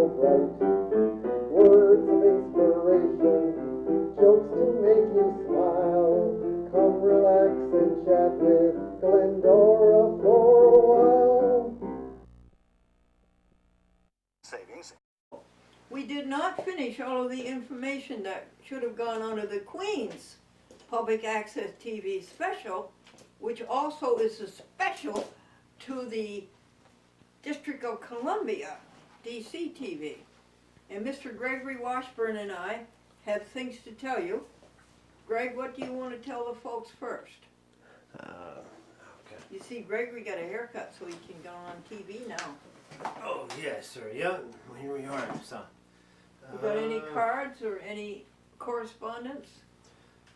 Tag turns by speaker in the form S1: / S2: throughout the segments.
S1: so bright. Words of inspiration, jokes to make you smile. Come relax and chat with Glendora for a while.
S2: Savings.
S3: We did not finish all of the information that should have gone on to the Queen's Public Access TV special, which also is a special to the District of Columbia, DCTV. And Mr. Gregory Washburn and I have things to tell you. Greg, what do you want to tell the folks first?
S2: Okay.
S3: You see, Gregory got a haircut so he can go on TV now.
S2: Oh, yes, sir. Yeah, well, here we are. So,
S3: You got any cards or any correspondence?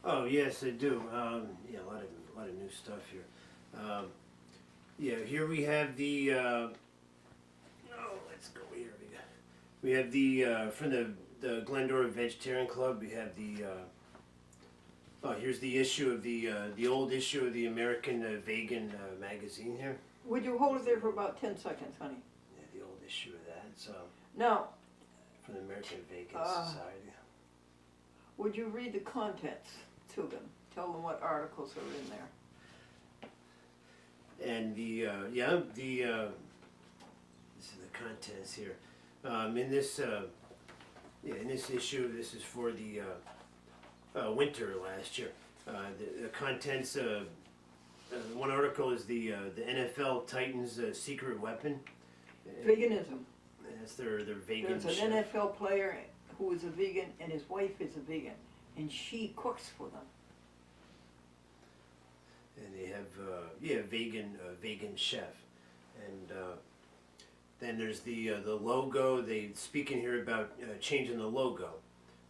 S2: Oh, yes, I do. Yeah, a lot of new stuff here. Yeah, here we have the. Let's go here. We have the from the Glendora Vegetarian Club. We have the. Here's the issue of the old issue of the American Vegan magazine here.
S3: Would you hold it there for about 10 seconds, honey?
S2: Yeah, the old issue of that. So.
S3: Now,
S2: From the American Vegan Society.
S3: would you read the contents to them? Tell them what articles are in there.
S2: And this is the contents here. In this issue, this is for the winter last year. The contents. One article is the NFL Titans' secret weapon.
S3: Veganism.
S2: That's their vegan.
S3: There's
S2: chef.
S3: an NFL player who is a vegan, and his wife is a vegan, and she cooks for them.
S2: And they have vegan chef, and then there's the logo. They speaking here about changing the logo,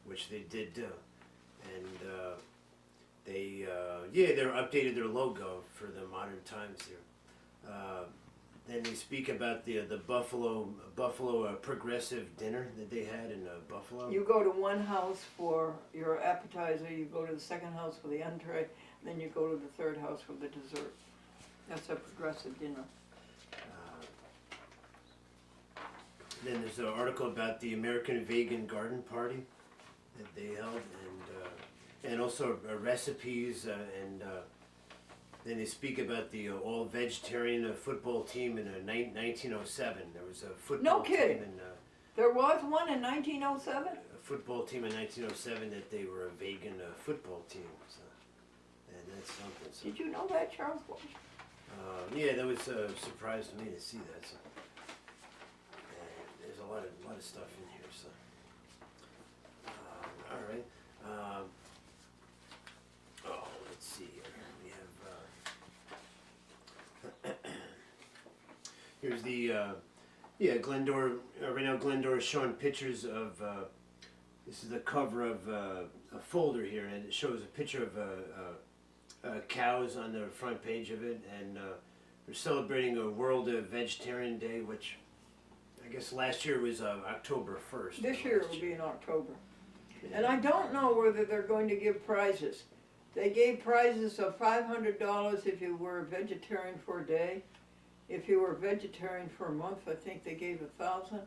S2: which they did do, and they're updated their logo for the modern times here. Then they speak about the Buffalo progressive dinner that they had in Buffalo.
S3: You go to one house for your appetizer, you go to the second house for the entree, then you go to the third house for the dessert. That's a progressive dinner.
S2: Then there's an article about the American Vegan Garden Party that they held, and also recipes, and then they speak about the all-vegetarian football team in 1907. There was a football
S3: No kidding.
S2: team
S3: There was one in 1907?
S2: a football team in 1907 that they were a vegan football team. So, and that's something. So,
S3: Did you know that, Charles Walsh?
S2: yeah, that was a surprise to me to see that. So, there's a lot of stuff in here. So, all right. Let's see here. We have here's the Glendora. Right now, Glendora is showing pictures of. This is the cover of a folder here, and it shows a picture of cows on the front page of it, and they're celebrating a World Vegetarian Day, which I guess last year was October 1st.
S3: This year it will be in October. And I don't know whether they're going to give prizes. They gave prizes of $500 if you were a vegetarian for a day. If you were vegetarian for a month, I think they gave $1,000.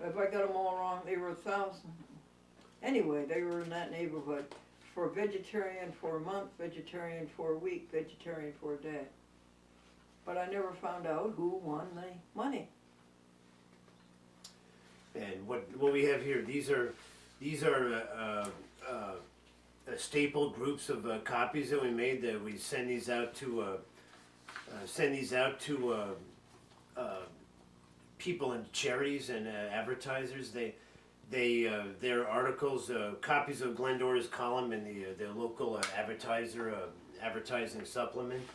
S3: If I got them all wrong, they were $1,000. Anyway, they were in that neighborhood. For vegetarian for a month, vegetarian for a week, vegetarian for a day. But I never found out who won the money.
S2: And what we have here, these are stapled groups of copies that we made. That we send these out to people and charities and advertisers. Their articles, copies of Glendora's column in the local advertising supplement.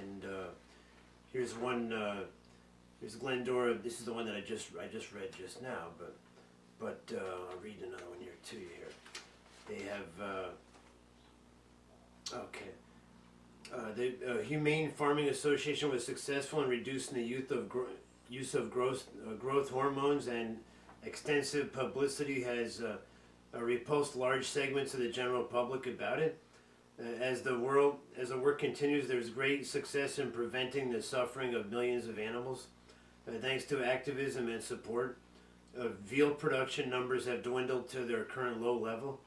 S2: And here's one. Here's Glendora. This is the one that I just read just now, but I'll read another one here to you here. They have the Humane Farming Association was successful in reducing the use of growth hormones, and extensive publicity has repulsed large segments of the general public about it. As the work continues, there's great success in preventing the suffering of millions of animals. Thanks to activism and support, veal production numbers have dwindled to their current low level.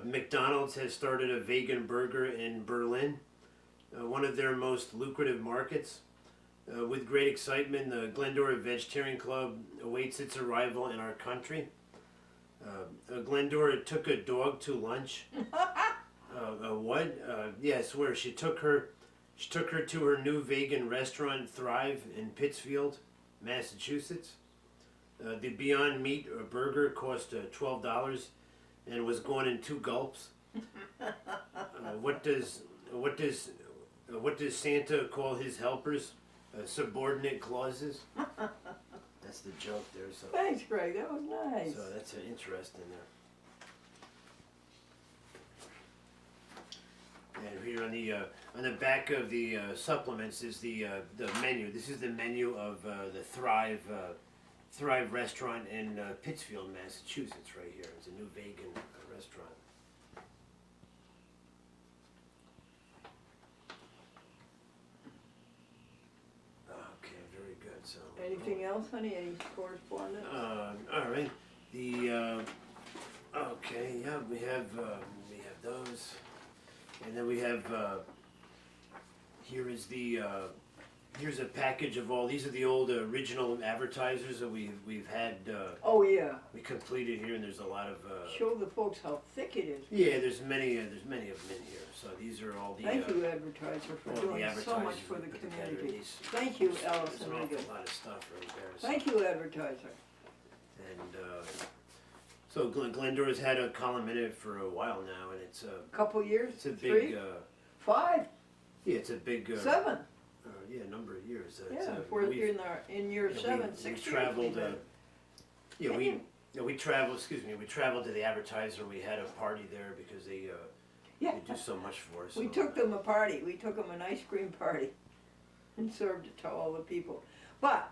S2: McDonald's has started a vegan burger in Berlin, one of their most lucrative markets. With great excitement, the Glendora Vegetarian Club awaits its arrival in our country. Glendora took a dog to lunch. What? Yeah, I swear she took her to her new vegan restaurant, Thrive, in Pittsfield, Massachusetts. The Beyond Meat burger cost $12 and was gone in 2 gulps. What does Santa call his helpers? Subordinate clauses. That's the joke there. So.
S3: Thanks, Greg. That was nice.
S2: So that's interesting there. And here on the back of the supplements is the menu. This is the menu of the Thrive restaurant in Pittsfield, Massachusetts. Right here, it's a new vegan restaurant. Okay, very good. So.
S3: Anything else, honey? Any correspondence?
S2: All right. The okay, yeah, we have those, and then we have here's a package of all. These are the old original advertisers that we've had.
S3: Oh yeah.
S2: We completed here, and there's a lot of.
S3: Show the folks how thick it is.
S2: Yeah, there's many of them in here. So these are all the.
S3: Thank you, advertiser, for doing so much for the community. Thank you, Allison.
S2: There's an awful lot of stuff right there. So.
S3: Thank you, advertiser.
S2: And so Glendora's had a column in it for a while now, and it's a
S3: Couple years?
S2: it's a
S3: 3?
S2: big
S3: 5?
S2: yeah, it's a big
S3: 7?
S2: yeah, number of years.
S3: Yeah, if we're in year 7, 6
S2: we
S3: years.
S2: traveled.
S3: We've been.
S2: We traveled. Excuse me. We traveled to the advertiser. We had a party there because they
S3: Yeah.
S2: do so much for us.
S3: We took them a party. We took them an ice cream party and served it to all the people. But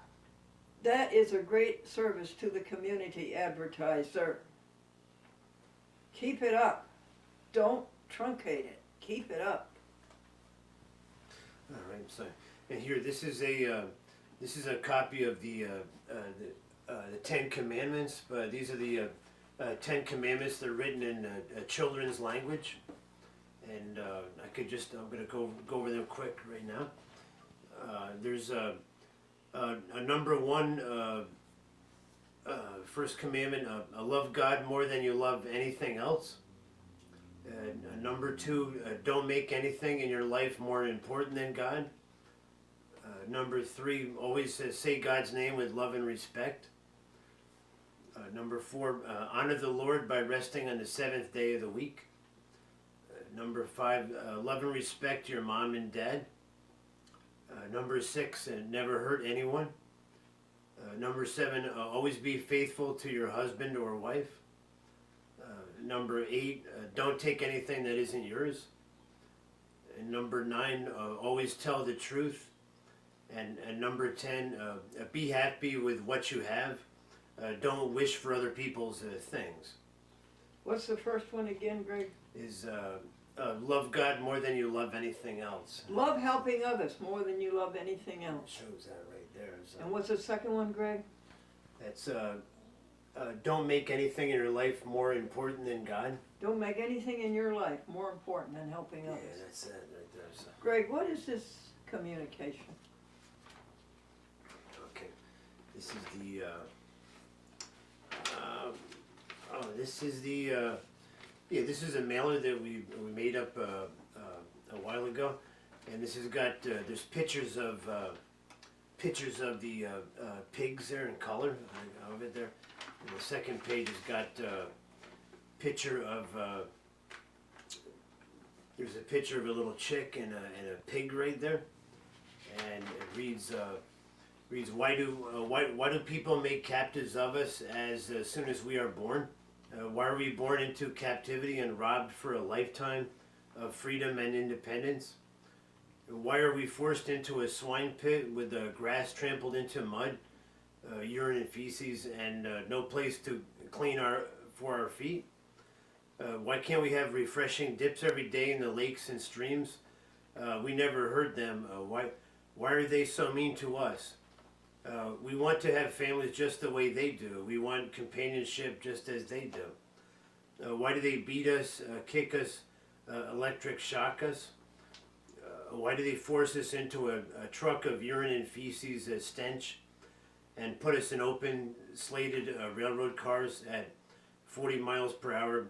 S3: that is a great service to the community, advertiser. Keep it up. Don't truncate it. Keep it up.
S2: All right. So, and here, this is a copy of the 10 Commandments. But these are the 10 Commandments. They're written in a children's language, and I'm gonna go over them quick right now. There's a number 1. First commandment: love God more than you love anything else. Number 2: don't make anything in your life more important than God. Number 3: always say God's name with love and respect. Number 4: honor the Lord by resting on the 7th day of the week. Number 5: love and respect your mom and dad. Number 6: never hurt anyone. Number 7: always be faithful to your husband or wife. Number 8: don't take anything that isn't yours. And number 9: always tell the truth. And number 10: be happy with what you have. Don't wish for other people's things.
S3: What's the first one again, Greg?
S2: Is love God more than you love anything else.
S3: Love helping others more than you love anything else.
S2: Shows that right there. So
S3: And what's the second one, Greg?
S2: that's don't make anything in your life more important than God.
S3: Don't make anything in your life more important than helping
S2: Yeah,
S3: others.
S2: that's it right there. So,
S3: Greg, what is this communication?
S2: okay, this is the. This is the. Yeah, this is a mailer that we made up a while ago, and this has got there's pictures of the pigs there in color of it there. And the second page has got picture of there's a picture of a little chick and a pig right there, and it reads why do people make captives of us as soon as we are born? Why are we born into captivity and robbed for a lifetime of freedom and independence? Why are we forced into a swine pit with the grass trampled into mud, urine and feces, and no place to clean for our feet? Why can't we have refreshing dips every day in the lakes and streams? We never heard them. Why are they so mean to us? We want to have families just the way they do. We want companionship just as they do. Why do they beat us, kick us, electric shock us? Why do they force us into a truck of urine and feces, a stench, and put us in open, slated railroad cars at 40 miles per hour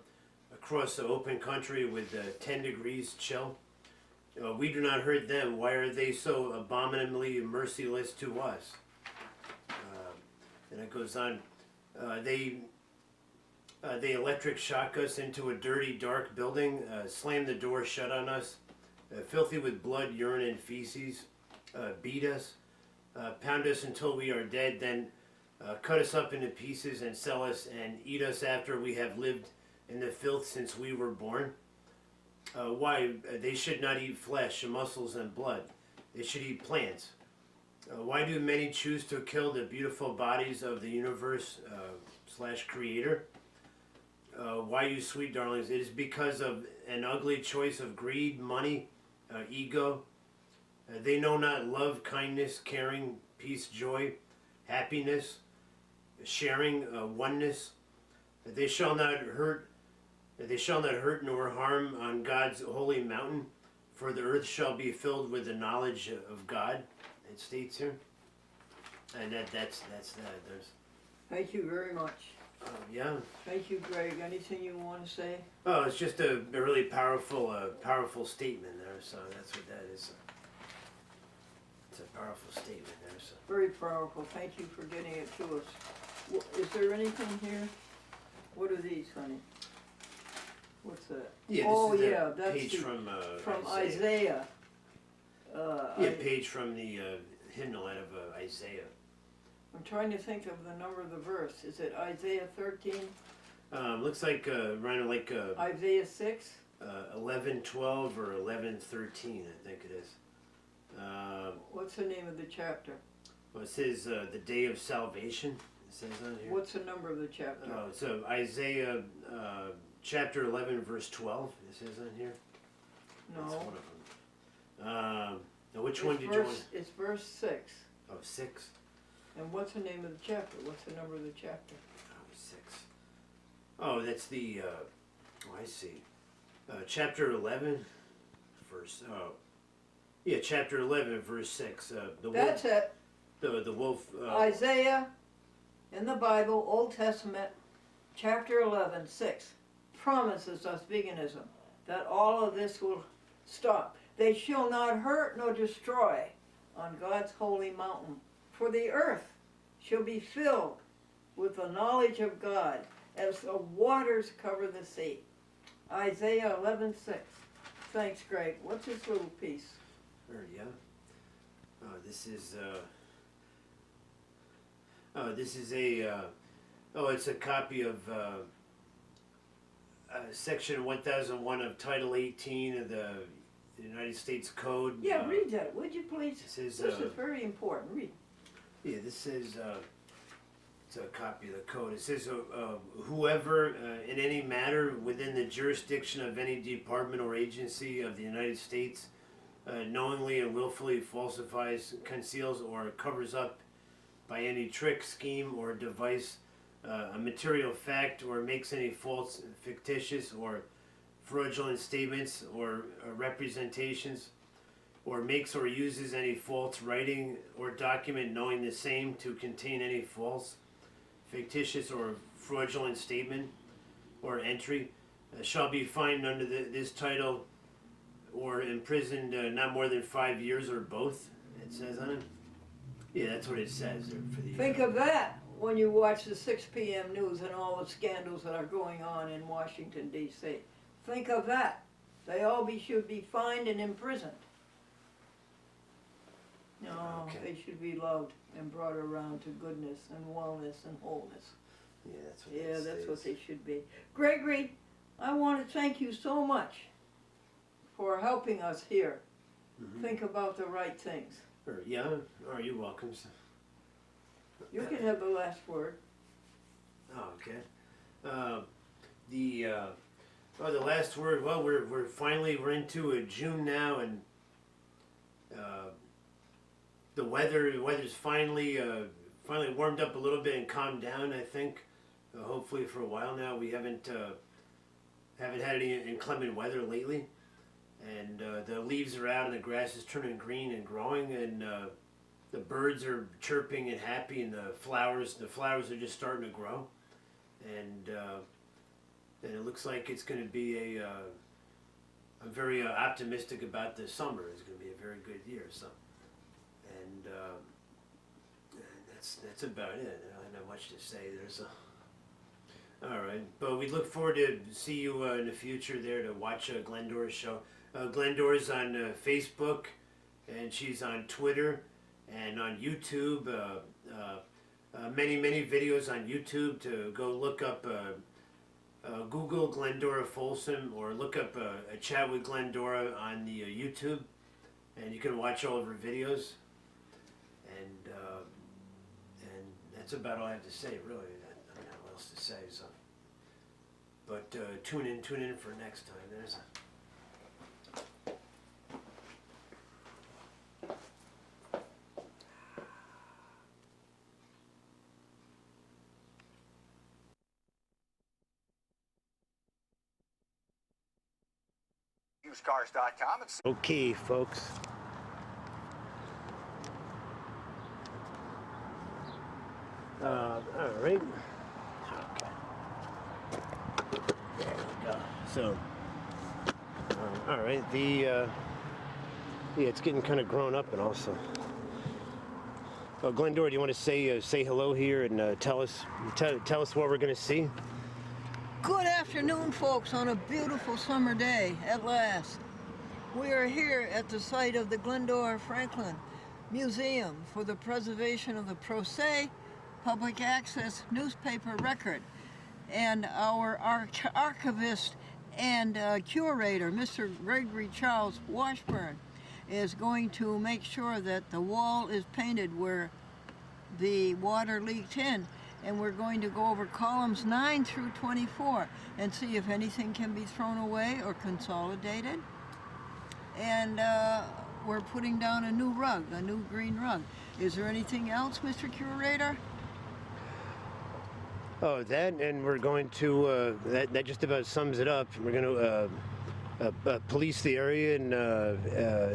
S2: across the open country with 10 degrees chill? We do not hurt them. Why are they so abominably merciless to us? And it goes on. They electric shock us into a dirty, dark building, slam the door shut on us, filthy with blood, urine, and feces, beat us, pound us until we are dead, then cut us up into pieces and sell us and eat us after we have lived in the filth since we were born. Why? They should not eat flesh, muscles, and blood. They should eat plants. Why do many choose to kill the beautiful bodies of the universe slash creator? Why, you sweet darlings? It is because of an ugly choice of greed, money, ego. They know not love, kindness, caring, peace, joy, happiness, sharing, oneness. They shall not hurt nor harm on God's holy mountain, for the earth shall be filled with the knowledge of God. It states here, and that's that. There's.
S3: Thank you very much.
S2: Yeah.
S3: Thank you, Greg. Anything you want to say?
S2: Oh, it's just a really powerful statement there. So that's what that is. It's a powerful statement there. So.
S3: Very powerful. Thank you for getting it to us. Is there anything here? What are these, honey? What's that?
S2: Yeah,
S3: oh,
S2: this is
S3: yeah,
S2: a
S3: that's
S2: page from
S3: Isaiah.
S2: Page from the hymnal out of Isaiah.
S3: I'm trying to think of the number of the verse. Is it Isaiah 13?
S2: Looks like around like
S3: Isaiah 6?
S2: 11:12 or 11:13, I think it is.
S3: What's the name of the chapter?
S2: Well, it says the day of salvation. It says on here.
S3: What's the number of the chapter?
S2: So Isaiah chapter 11 verse 12. It says on here.
S3: No.
S2: That's one of them. Now which one did you want?
S3: It's verse 6.
S2: Oh, 6.
S3: And what's the name of the chapter? What's the number of the chapter?
S2: Oh, 6. Oh, that's the. I see. Chapter 11, verse. Oh, yeah, chapter 11, verse 6.
S3: That's it.
S2: The wolf.
S3: Isaiah, in the Bible, Old Testament, chapter 11, 6, promises us veganism that all of this will stop. They shall not hurt nor destroy on God's holy mountain, for the earth shall be filled with the knowledge of God as the waters cover the sea. Isaiah 11:6. Thanks, Greg. What's this little piece?
S2: Yeah. This is. It's a copy of section 1001 of Title 18 of the United States Code.
S3: Yeah, read that, would you please?
S2: This is
S3: very important. Read.
S2: Yeah, this is it's a copy of the code. It says whoever in any matter within the jurisdiction of any department or agency of the United States knowingly and willfully falsifies, conceals, or covers up by any trick, scheme, or device a material fact, or makes any false, fictitious, or fraudulent statements or representations, or makes or uses any false writing or document knowing the same to contain any false, fictitious, or fraudulent statement or entry, shall be fined under this title or imprisoned not more than 5 years or both, it says on it. Yeah, that's what it says there for the.
S3: Think of that when you watch the 6 p.m. news and all the scandals that are going on in Washington, D.C. Think of that. They all should be fined and imprisoned. No,
S2: Okay.
S3: they should be loved and brought around to goodness and wellness and wholeness.
S2: Yeah, that's what.
S3: Yeah, that's what they should be. Gregory, I want to thank you so much for helping us here think about the right things.
S2: Yeah, are you welcome?
S3: You can have the last word.
S2: Oh, okay. The last word. Well, we're into June now, and the weather's finally warmed up a little bit and calmed down. I think hopefully for a while now. We haven't had any inclement weather lately, and the leaves are out and the grass is turning green and growing, and the birds are chirping and happy, and the flowers are just starting to grow, and it looks like it's going to be I'm very optimistic about this summer. It's going to be a very good year. So, and that's about it. I don't have much to say. All right, but we look forward to see you in the future there to watch Glendora's show. Glendora's on Facebook, and she's on Twitter and on YouTube. Many videos on YouTube. To go look up. Google Glendora Folsom, or look up a chat with Glendora on the YouTube, and you can watch all of her videos. And that's about all I have to say, really. I don't know what else to say. So, but tune in for next time. There's a.
S4: Usecars.com.
S2: Okay, folks. All right. Okay. There we go. So, all right. Yeah, it's getting kind of grown up, and also. Glendora, do you want to say hello here and tell us what we're going to see?
S3: Good afternoon, folks, on a beautiful summer day at last. We are here at the site of the Glendora Franklin Museum for the preservation of the pro se public access newspaper record. And our archivist and curator, Mr. Gregory Charles Washburn, is going to make sure that the wall is painted where the water leaked in. And we're going to go over columns 9 through 24 and see if anything can be thrown away or consolidated. And we're putting down a new rug, a new green rug. Is there anything else, Mr. Curator?
S2: Oh, that, and we're going to, that just about sums it up. We're going to police the area and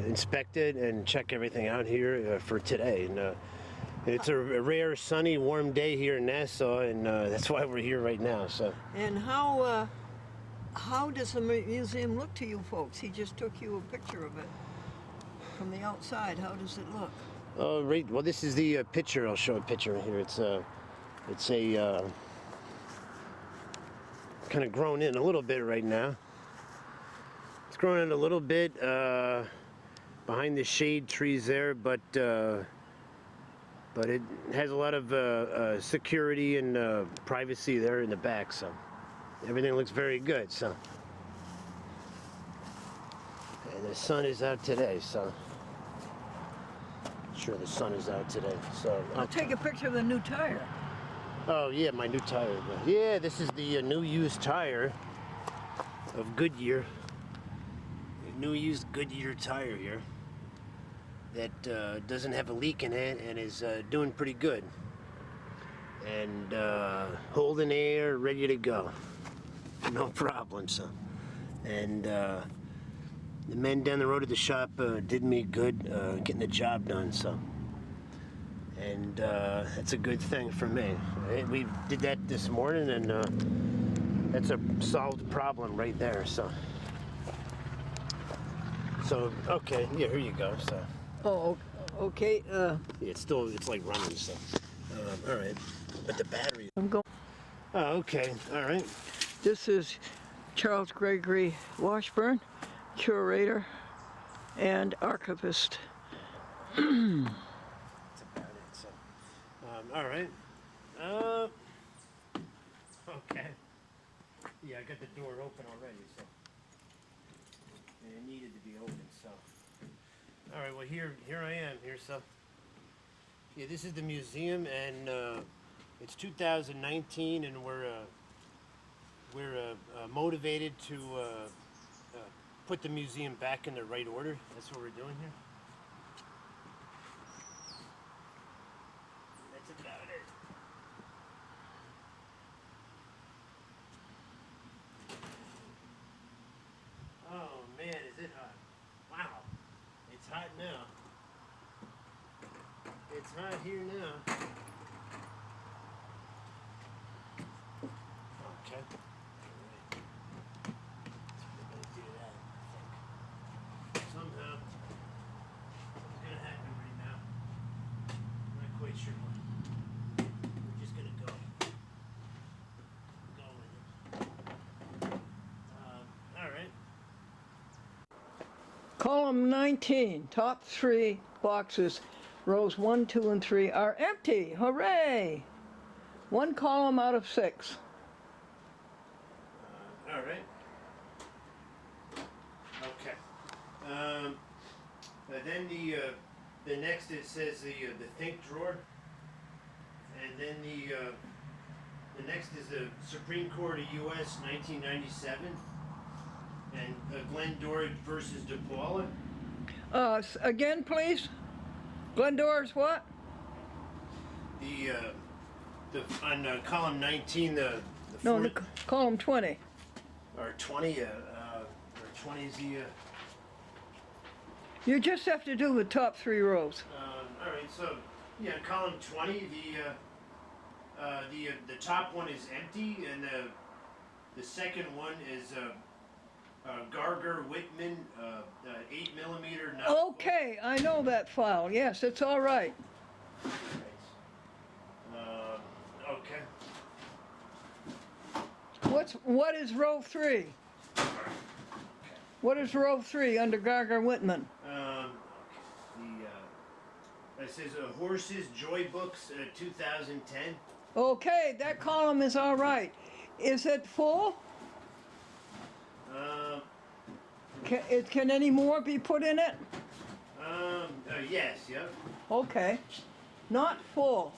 S2: inspect it and check everything out here for today. And it's a rare, sunny, warm day here in Nassau, and that's why we're here right now. So.
S3: And how does the museum look to you folks? He just took you a picture of it from the outside. How does it look?
S2: Oh, right. Well, this is the picture. I'll show a picture here. It's a kind of grown in a little bit right now. It's grown in a little bit behind the shade trees there, but it has a lot of security and privacy there in the back, so everything looks very good. So, and the sun is out today, so sure the sun is out today. So
S3: I'll take a picture of the new tire.
S2: Oh yeah, my new tire. Yeah, this is the new used tire of Goodyear. New used Goodyear tire here that doesn't have a leak in it and is doing pretty good. And holding air, ready to go. No problem, so. And the men down the road at the shop did me good getting the job done, so. And that's a good thing for me. We did that this morning, and that's a solved problem right there. So okay, yeah, here you go. So.
S3: Oh, okay.
S2: It's like running. So, all right. But the battery.
S3: I'm going.
S2: Oh, okay. All right.
S3: This is Charles Gregory Washburn, curator and archivist.
S2: All right. Okay. Yeah, I got the door open already, so. And it needed to be open, so. All right, well, here I am, so. Yeah, this is the museum, and it's 2019, and we're motivated to put the museum back in the right order. That's what we're doing here. It's hot here now. Okay. Alright. So we're gonna do that, I think. Somehow. It's gonna happen right now. I'm not quite sure what. We're just gonna go. Go with it. Alright.
S3: Column 19, top 3 boxes, rows 1, 2, and 3 are empty. Hooray! 1 column out of 6.
S2: Alright. Okay. Then the next it says the think drawer, and then the next is the Supreme Court of U.S. 1997, and Glendora versus DePaula.
S3: Again, please. Glendora's what?
S2: On column 19, the
S3: No,
S2: fourth,
S3: column 20.
S2: or 20, or 20 is the.
S3: You just have to do the top 3 rows.
S2: All right, so yeah, column 20, the top one is empty, and the second one is Garger Whitman 8mm. Not
S3: Okay, I know that file. Yes, it's all right.
S2: Okay.
S3: What is row 3? What is row 3 under Garger Whitman?
S2: It says Horses Joy Books 2010.
S3: Okay, that column is all right. Is it full? Can any more be put in it?
S2: Yes, yep.
S3: Okay. Not full.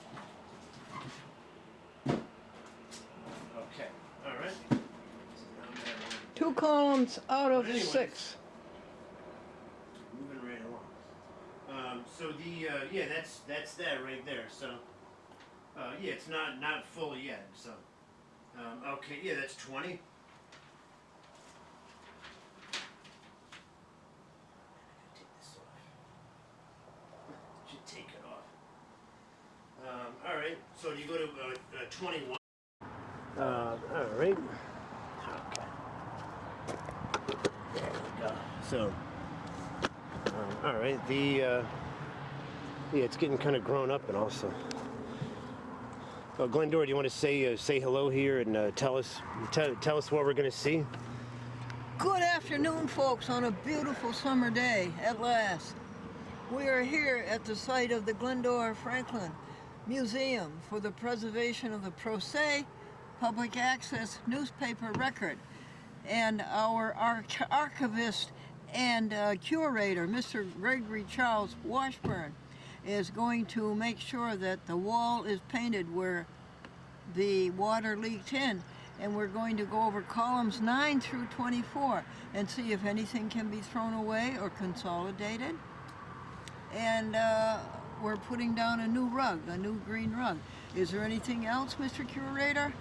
S2: Okay, all right.
S3: 2 columns out of
S2: Anyways.
S3: 6.
S2: Moving right along. So yeah, that's that right there. So yeah, it's not full yet. So okay, yeah, that's 20. Should take it off. All right. So do you go to 21? All right. Okay. There we go. So. All right. Yeah, it's getting kind of grown up, and also. Glendora, do you want to say hello here and tell us what we're going to see?
S3: Good afternoon, folks, on a beautiful summer day at last. We are here at the site of the Glendora Franklin Museum for the preservation of the pro se public access newspaper record. And our archivist and curator, Mr. Gregory Charles Washburn, is going to make sure that the wall is painted where the water leaked in. And we're going to go over columns 9 through 24 and see if anything can be thrown away or consolidated. And we're putting down a new rug, a new green rug. Is there anything else, Mr. Curator?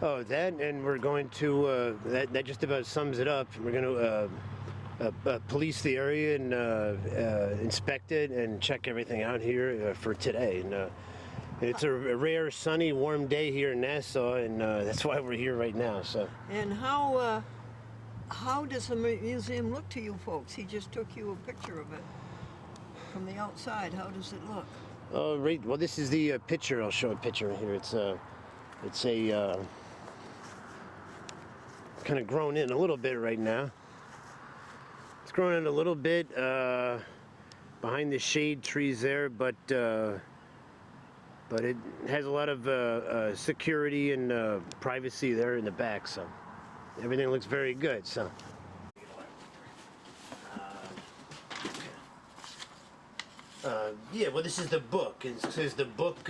S2: Oh, that, and we're going to, that just about sums it up. We're going to police the area and inspect it and check everything out here for today. And it's a rare, sunny, warm day here in Nassau, and that's why we're here right now. So.
S3: And how does the museum look to you folks? He just took you a picture of it from the outside. How does it look?
S2: Oh, right. Well, this is the picture. I'll show a picture here. It's a kind of grown in a little bit right now. It's grown in a little bit behind the shade trees there, but it has a lot of security and privacy there in the back, so everything looks very good. So. Yeah, well, this is the book. It says the book.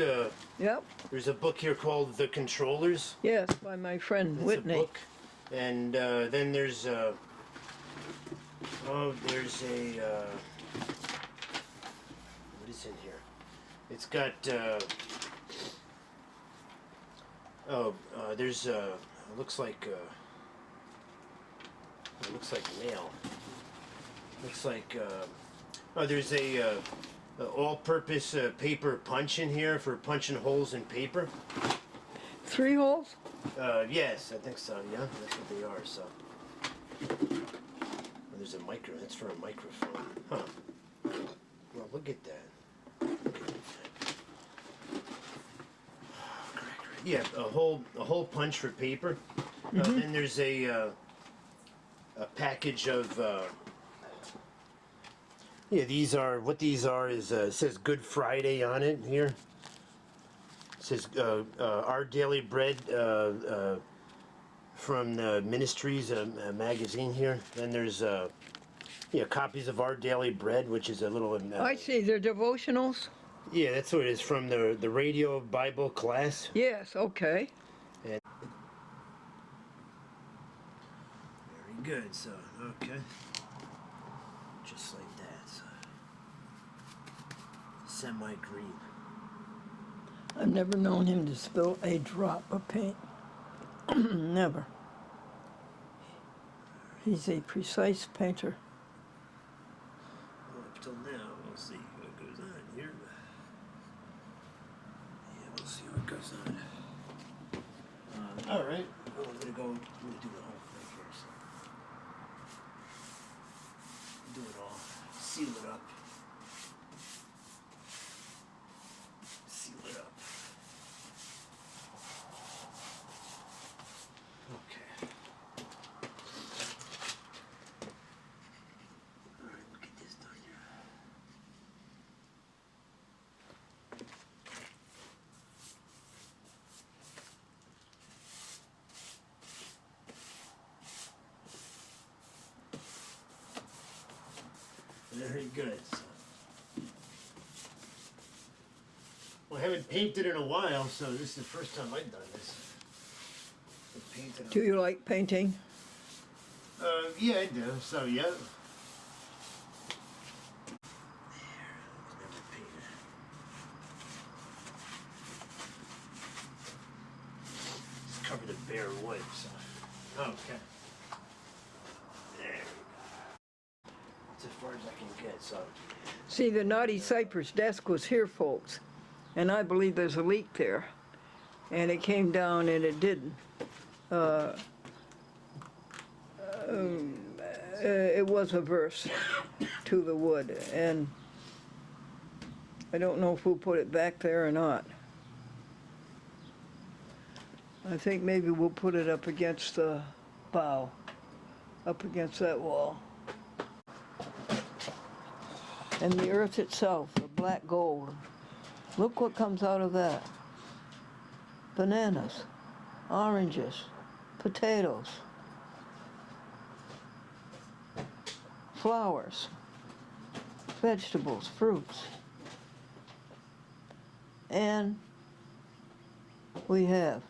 S3: Yep.
S2: There's a book here called The Controllers.
S3: Yes, by my friend
S2: It's
S3: Whitney.
S2: a book. And then there's a. What is in here? It's got. There's it looks like mail. Looks like. There's a all-purpose paper punch in here for punching holes in paper.
S3: 3 holes?
S2: Yes, I think so. Yeah, that's what they are. So there's a micro. That's for a microphone. Huh. Well, look at that. Yeah, a hole punch for paper. Then there's a package of. Yeah, these are what these are is it says Good Friday on it here. It says Our Daily Bread from the Ministries magazine here. Then there's copies of Our Daily Bread, which is a little.
S3: I see, they're devotionals?
S2: Yeah, that's what it is from the radio Bible class.
S3: Yes, okay.
S2: And very good. So okay, just like that. So semi-green.
S3: I've never known him to spill a drop of paint. Never. He's a precise painter.
S2: Well, up till now, we'll see what goes on here. Yeah, we'll see what goes on. All right. Well, I'm gonna do the whole thing here. So. Do it all. Seal it up. Seal it up. Okay. All right, we'll get this done here. Very good. Well, I haven't painted in a while, so this is the first time I've done this. I've painted.
S3: Do you like painting?
S2: Yeah, I do. So, yeah. Just cover the bare wood. So. Okay. There we go. That's as far as I can get. So.
S3: See, the Naughty Cypress desk was here, folks, and I believe there's a leak there. And it came down and it didn't. It was averse to the wood, and I don't know if we'll put it back there or not. I think maybe we'll put it up against the bow, up against that wall. And the earth itself, the black gold. Look what comes out of that. Bananas, oranges, potatoes, flowers, vegetables, fruits. And we have